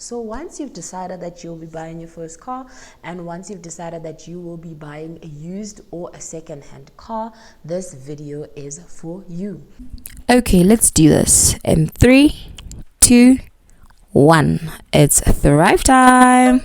So once you've decided that you'll be buying your first car, and once you've decided that you will be buying a used or a second-hand car, this video is for you. Okay, let's do this in 3, 2, 1. It's Thrive time.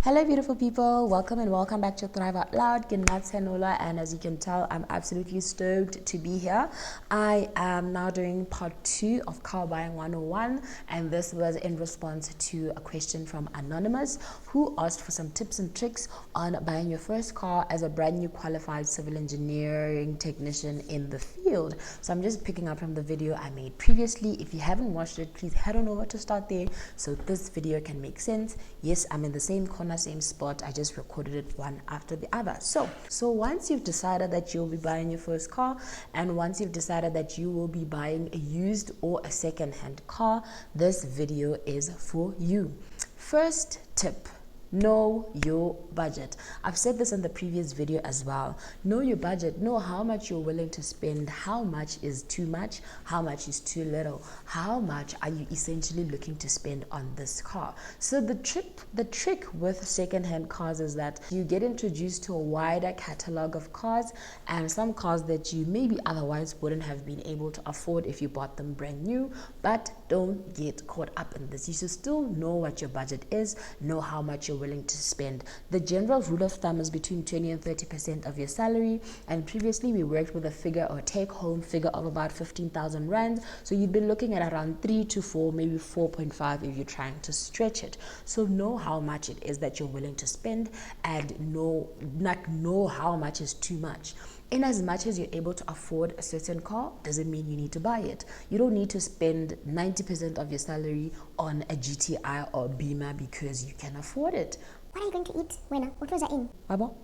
Hello beautiful people, welcome and welcome back to Thrive Out Loud. And as you can tell, I'm absolutely stoked to be here. I am now doing part 2 of Car Buying 101, and this was in response to a question from Anonymous, who asked for some tips and tricks on buying your first car as a brand new qualified civil engineering technician in the field. So I'm just picking up from the video I made previously. If you haven't watched it, please head on over to start there so this video can make sense. Yes, I'm in the same corner, same spot. I just recorded it one after the other. So once you've decided that you'll be buying your first car, and once you've decided that you will be buying a used or a second-hand car, this video is for you. First tip: know your budget. I've said this in the previous video as well. Know your budget. Know how much you're willing to spend. How much is too much? How much is too little? How much are you essentially looking to spend on this car? So the trick with second-hand cars is that you get introduced to a wider catalog of cars, and some cars that you maybe otherwise wouldn't have been able to afford if you bought them brand new. But don't get caught up in this. You should still know what your budget is, know how much you're willing to spend. The general rule of thumb is between 20 and 30% of your salary, and previously we worked with a figure or take-home figure of about 15,000 rand, so you'd be looking at around 3 to 4, maybe 4.5 if you're trying to stretch it. So know how much it is that you're willing to spend, and know how much is too much. In as much as you're able to afford a certain car, doesn't mean you need to buy it. You don't need to spend 90% of your salary on a GTI or Beamer because you can afford it. What are you going to eat when? What was I in? Babo?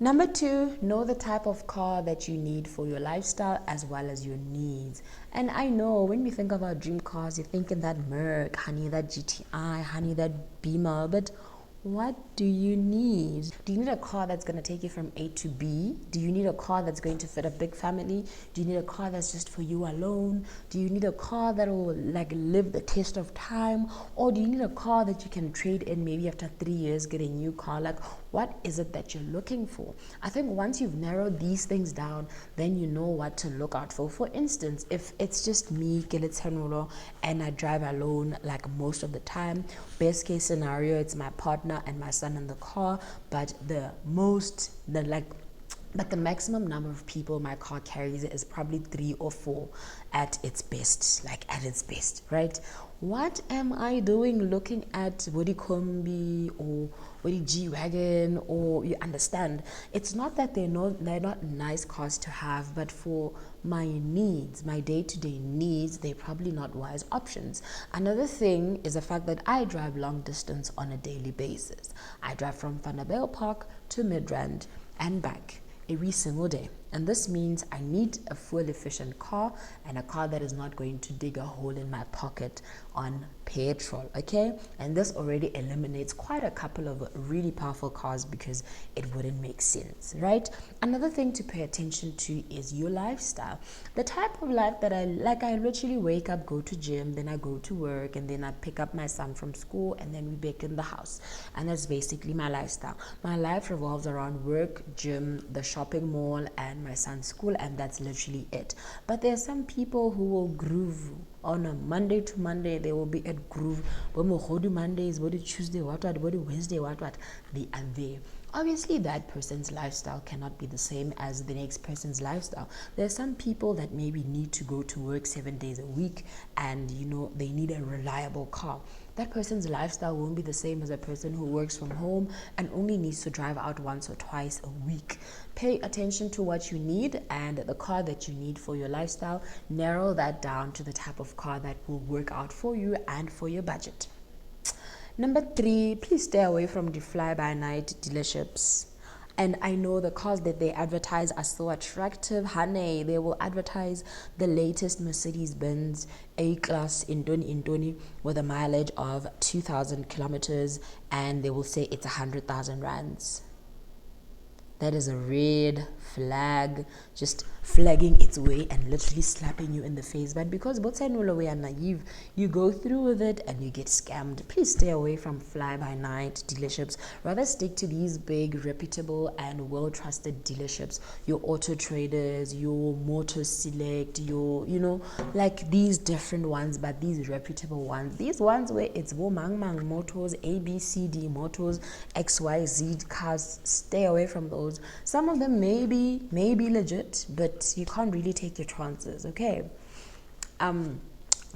Number 2, know the type of car that you need for your lifestyle as well as your needs. And I know when we think about dream cars, you're thinking that Merc, honey, that GTI, honey, that Beamer, but what do you need? Do you need a car that's going to take you from A to B? Do you need a car that's going to fit a big family? Do you need a car that's just for you alone? Do you need a car that will live the test of time? Or do you need a car that you can trade in maybe after 3 years, get a new car? What is it that you're looking for? I think once you've narrowed these things down, then you know what to look out for. For instance, if it's just me, and I drive alone most of the time, best case scenario, it's my partner and my son in the car, but the maximum number of people my car carries is probably 3 or 4 at its best, right? What am I doing looking at Woody Kombi or Woody G-Wagon, or you understand? It's not that they're not nice cars to have, but for my needs, my day-to-day needs, they're probably not wise options. Another thing is the fact that I drive long distance on a daily basis. I drive from Vanderbijl Park to Midrand and back every single day, and this means I need a fuel efficient car, and a car that is not going to dig a hole in my pocket on petrol, okay? And this already eliminates quite a couple of really powerful cars because it wouldn't make sense, right? Another thing to pay attention to is your lifestyle. The type of life that I literally wake up, go to gym, then I go to work, and then I pick up my son from school, and then we bake in the house, and that's basically my lifestyle. My life revolves around work, gym, the shopping mall, and my son's school, and that's literally it. But there are some people who will groove on a Monday to Monday. They will be at groove. Mondays, Tuesday, Wednesday, they are there. Obviously, that person's lifestyle cannot be the same as the next person's lifestyle. There are some people that maybe need to go to work 7 days a week, and they need a reliable car. That person's lifestyle won't be the same as a person who works from home and only needs to drive out once or twice a week. Pay attention to what you need and the car that you need for your lifestyle. Narrow that down to the type of car that will work out for you and for your budget. Number 3, please stay away from the fly-by-night dealerships. And I know the cars that they advertise are so attractive. Honey, they will advertise the latest Mercedes-Benz A-Class Indoni with a mileage of 2,000 kilometers, and they will say it's 100,000 rands. That is a red flag, just flagging its way and literally slapping you in the face. But because both sides we are naive, you go through with it and you get scammed. Please stay away from fly-by-night dealerships. Rather stick to these big, reputable and well-trusted dealerships. Your Auto Traders, your Motor Select, your, like these different ones, but these reputable ones. These ones where it's Mang Motors, ABCD Motors, XYZ cars. Stay away from those. Some of them may be legit, but you can't really take your chances, okay?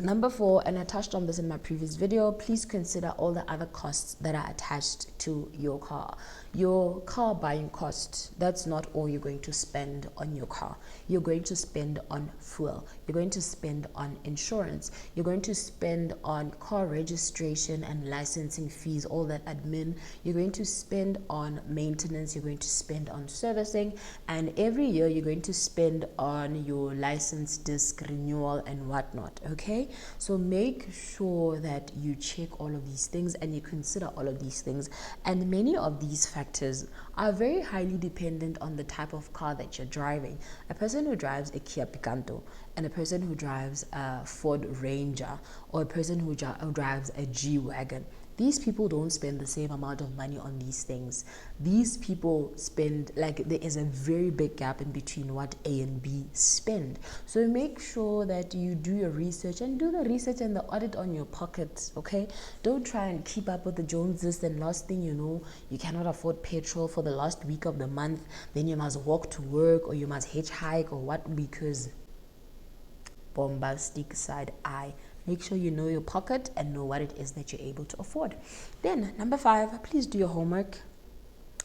Number 4, and I touched on this in my previous video, please consider all the other costs that are attached to your car. Your car buying cost, that's not all you're going to spend on your car. You're going to spend on fuel. You're going to spend on insurance. You're going to spend on car registration and licensing fees, all that admin. You're going to spend on maintenance. You're going to spend on servicing. And every year you're going to spend on your license disc renewal and whatnot, okay? So make sure that you check all of these things and you consider all of these things. And many of these factors are very highly dependent on the type of car that you're driving. A person who drives a Kia Picanto and a person who drives a Ford Ranger or a person who drives a G-Wagon, these people don't spend the same amount of money on these things. These people spend, like, there is a very big gap in between what A and B spend. So make sure that you do your research and do the research and the audit on your pocket, okay? Don't try and keep up with the Joneses, and last thing you know, you cannot afford petrol for the last week of the month. Then you must walk to work or you must hitchhike or what, because bombastic side eye. Make sure you know your pocket and know what it is that you're able to afford. Then, number 5, please do your homework.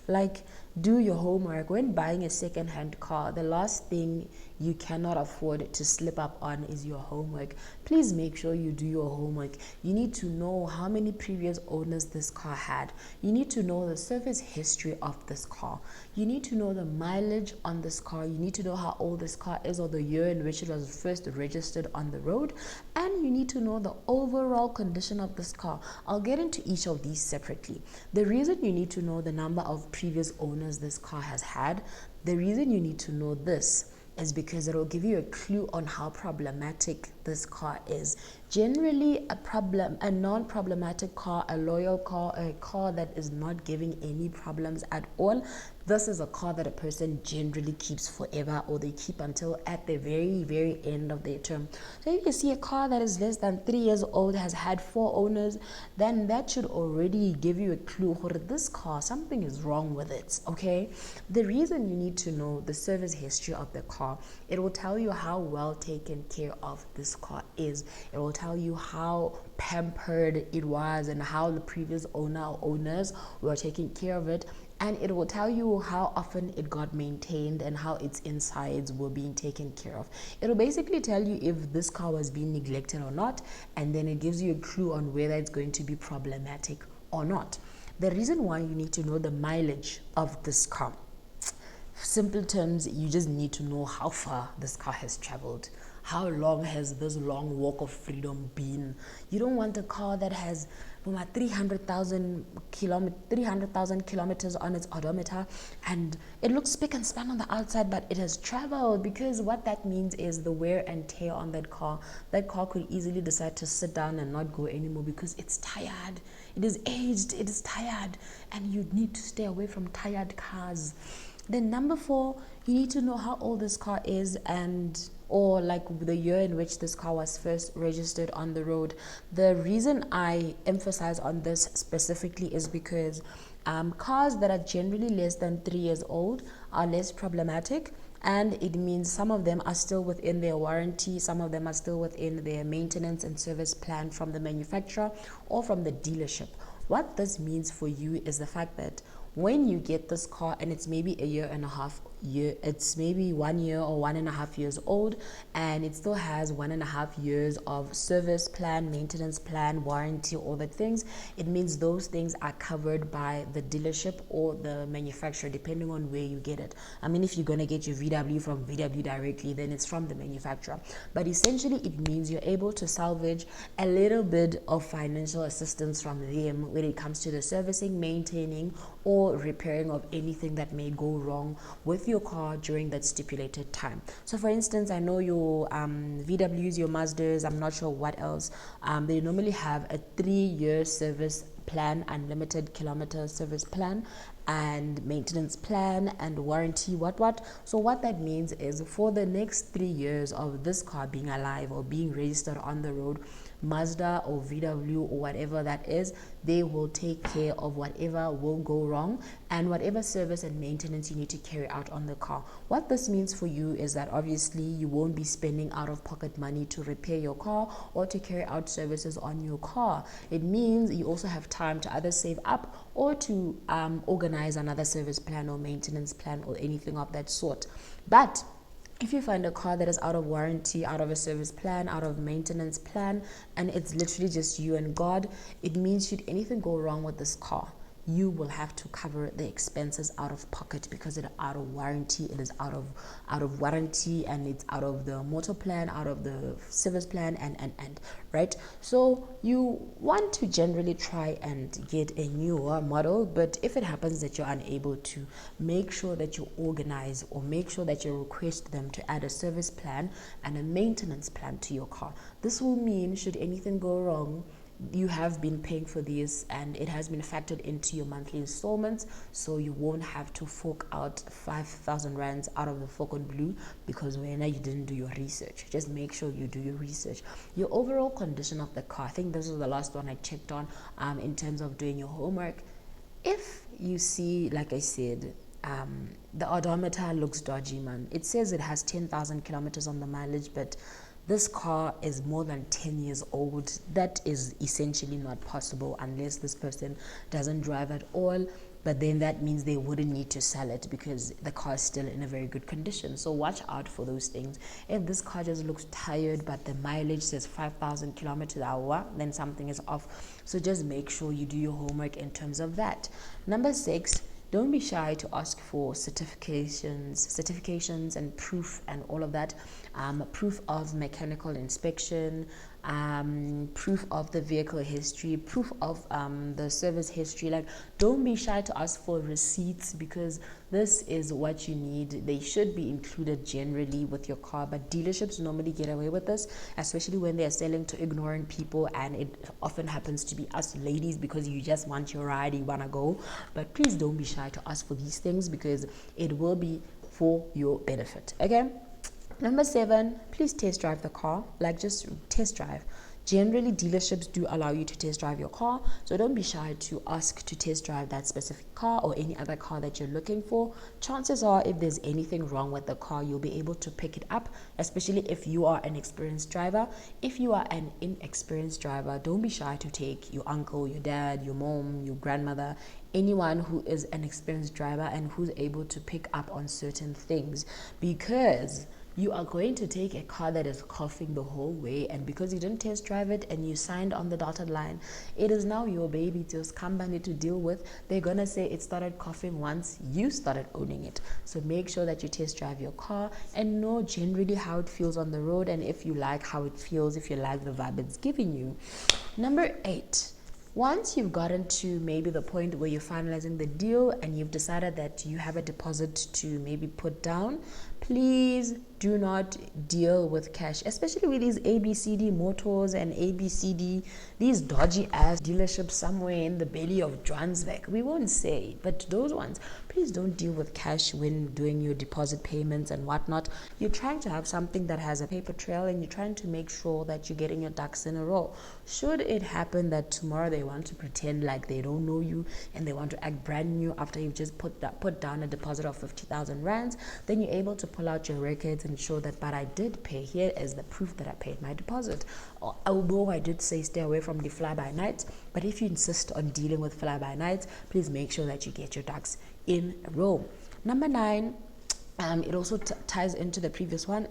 Like, do your homework. When buying a second-hand car, the last thing you cannot afford to slip up on is your homework. Please make sure you do your homework. You need to know how many previous owners this car had. You need to know the service history of this car. You need to know the mileage on this car. You need to know how old this car is or the year in which it was first registered on the road. And you need to know the overall condition of this car. I'll get into each of these separately. The reason you need to know the number of previous owners this car has had, the reason you need to know this is because it will give you a clue on how problematic this car is. Generally, a non-problematic car, a loyal car, a car that is not giving any problems at all, this is a car that a person generally keeps forever, or they keep until at the very, very end of their term. So if you see a car that is less than 3 years old, has had 4 owners, then that should already give you a clue that this car, something is wrong with it, okay? The reason you need to know the service history of the car, it will tell you how well taken care of this car is. It will tell you how pampered it was and how the previous owner or owners were taking care of it. And it will tell you how often it got maintained and how its insides were being taken care of. It will basically tell you if this car was being neglected or not, and then it gives you a clue on whether it's going to be problematic or not. The reason why you need to know the mileage of this car, simple terms, you just need to know how far this car has traveled. How long has this long walk of freedom been? You don't want a car that has 300,000 kilometers on its odometer and it looks spick and span on the outside, but it has traveled, because what that means is the wear and tear on that car could easily decide to sit down and not go anymore because it's tired, it is aged, it is tired, and you need to stay away from tired cars. Then number 4, you need to know how old this car is, or like the year in which this car was first registered on the road. The reason I emphasize on this specifically is because cars that are generally less than 3 years old are less problematic, and it means some of them are still within their warranty, some of them are still within their maintenance and service plan from the manufacturer or from the dealership. What this means for you is the fact that when you get this car and it's maybe a year and a half it's maybe 1 year or 1.5 years old, and it still has 1.5 years of service plan, maintenance plan, warranty, all the things, it means those things are covered by the dealership or the manufacturer, depending on where you get it. I mean, if you're going to get your VW from VW directly, then it's from the manufacturer. But essentially, it means you're able to salvage a little bit of financial assistance from them when it comes to the servicing, maintaining, or repairing of anything that may go wrong with your car during that stipulated time. So for instance, I know your VWs, your Mazdas, I'm not sure what else, they normally have a 3-year service plan, unlimited kilometer service plan, and maintenance plan, and warranty, what. So what that means is, for the next 3 years of this car being alive or being registered on the road, Mazda or VW or whatever that is, they will take care of whatever will go wrong and whatever service and maintenance you need to carry out on the car. What this means for you is that obviously you won't be spending out of pocket money to repair your car or to carry out services on your car. It means you also have time to either save up or to organize another service plan or maintenance plan or anything of that sort. But if you find a car that is out of warranty, out of a service plan, out of maintenance plan, and it's literally just you and God, it means should anything go wrong with this car, you will have to cover the expenses out of pocket, because it is out of warranty, it is out of warranty, and it's out of the motor plan, out of the service plan, and right. So you want to generally try and get a newer model, but if it happens that you're unable to, make sure that you organize or make sure that you request them to add a service plan and a maintenance plan to your car. This will mean should anything go wrong, you have been paying for these and it has been factored into your monthly installments, so you won't have to fork out 5,000 rands out of the Falcon Blue because when you didn't do your research. Just make sure you do your research. Your overall condition of the car, I think this was the last one I checked on in terms of doing your homework. If you see, like I said, the odometer looks dodgy, man. It says it has 10,000 kilometers on the mileage, but this car is more than 10 years old. That is essentially not possible unless this person doesn't drive at all. But then that means they wouldn't need to sell it because the car is still in a very good condition. So watch out for those things. If this car just looks tired but the mileage says 5,000 kilometers an hour, then something is off. So just make sure you do your homework in terms of that. Number 6, don't be shy to ask for certifications and proof and all of that. Proof of mechanical inspection, proof of the vehicle history, proof of the service history. Like, don't be shy to ask for receipts, because this is what you need. They should be included generally with your car, but dealerships normally get away with this, especially when they're selling to ignoring people, and it often happens to be us ladies because you just want your ride, you want to go. But please don't be shy to ask for these things because it will be for your benefit. Okay. Number 7, please test drive the car. Like, just test drive. Generally, dealerships do allow you to test drive your car, so don't be shy to ask to test drive that specific car or any other car that you're looking for. Chances are, if there's anything wrong with the car, you'll be able to pick it up, especially if you are an experienced driver. If you are an inexperienced driver, don't be shy to take your uncle, your dad, your mom, your grandmother, anyone who is an experienced driver and who's able to pick up on certain things, because you are going to take a car that is coughing the whole way, and because you didn't test drive it and you signed on the dotted line, it is now your baby to company to deal with. They're gonna say it started coughing once you started owning it. So make sure that you test drive your car and know generally how it feels on the road, and if you like how it feels, if you like the vibe it's giving you. Number 8, once you've gotten to maybe the point where you're finalizing the deal and you've decided that you have a deposit to maybe put down, please do not deal with cash, especially with these ABCD Motors and ABCD, these dodgy ass dealerships somewhere in the belly of Johannesburg. We won't say, but those ones, please don't deal with cash when doing your deposit payments and whatnot. You're trying to have something that has a paper trail, and you're trying to make sure that you're getting your ducks in a row. Should it happen that tomorrow they want to pretend like they don't know you and they want to act brand new after you've just put down a deposit of 50,000 rands, then you're able to pull out your records and show that, but I did pay. Here is the proof that I paid my deposit. Although I did say stay away from the fly-by-night, but if you insist on dealing with fly-by-nights, please make sure that you get your ducks in a row. Number 9, it also ties into the previous one.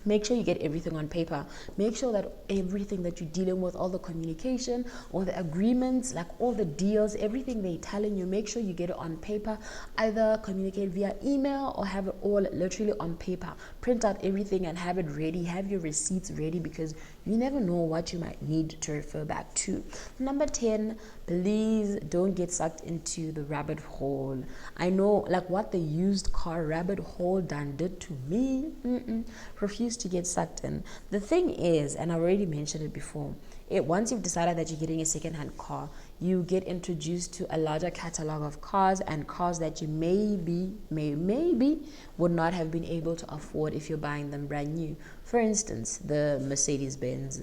Make sure you get everything on paper. Make sure that everything that you're dealing with, all the communication, all the agreements, like all the deals, everything they're telling you, make sure you get it on paper. Either communicate via email or have it all literally on paper. Print out everything and have it ready. Have your receipts ready, because you never know what you might need to refer back to. Number 10, please don't get sucked into the rabbit hole. I know, like, what the used car rabbit hole did to me. Refuse to get sucked in. The thing is, and I already mentioned it before, once you've decided that you're getting a second-hand car, you get introduced to a larger catalog of cars, and cars that you maybe would not have been able to afford if you're buying them brand new. For instance, the Mercedes-Benz,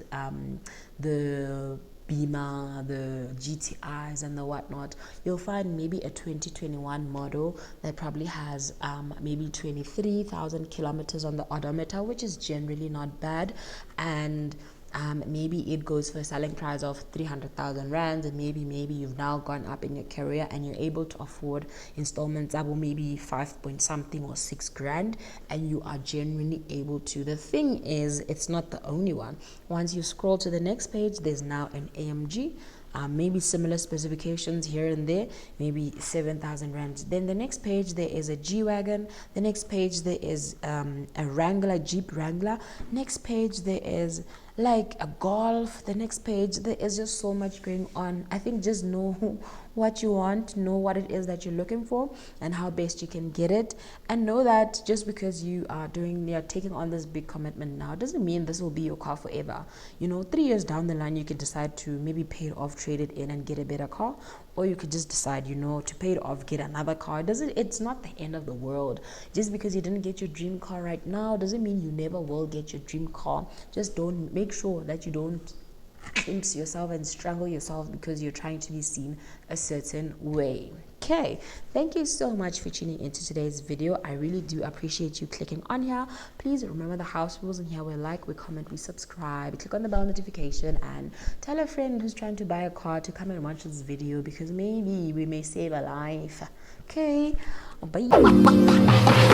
the Beamer, the GTIs and the whatnot. You'll find maybe a 2021 model that probably has maybe 23,000 kilometers on the odometer, which is generally not bad, and maybe it goes for a selling price of 300,000 rands, and maybe you've now gone up in your career and you're able to afford installments of maybe 5 point something or 6 grand, and you are genuinely able to. The thing is, it's not the only one. Once you scroll to the next page, there's now an AMG. Maybe similar specifications here and there, maybe 7,000 rands. Then the next page there is a G-Wagon. The next page there is a Wrangler, Jeep Wrangler. Next page there is like a Golf. The next page there is just so much going on. I think just know what you want, know what it is that you're looking for, and how best you can get it, and know that just because you're taking on this big commitment now doesn't mean this will be your car forever. 3 years down the line you could decide to maybe pay it off, trade it in, and get a better car, or you could just decide to pay it off, get another car. It's not the end of the world. Just because you didn't get your dream car right now doesn't mean you never will get your dream car. Just don't make sure that you don't glimpse yourself and strangle yourself because you're trying to be seen a certain way. Okay, thank you so much for tuning into today's video. I really do appreciate you clicking on here. Please remember the house rules in here. We like, we comment, we subscribe, click on the bell notification, and tell a friend who's trying to buy a car to come and watch this video, because maybe we may save a life. Okay, bye.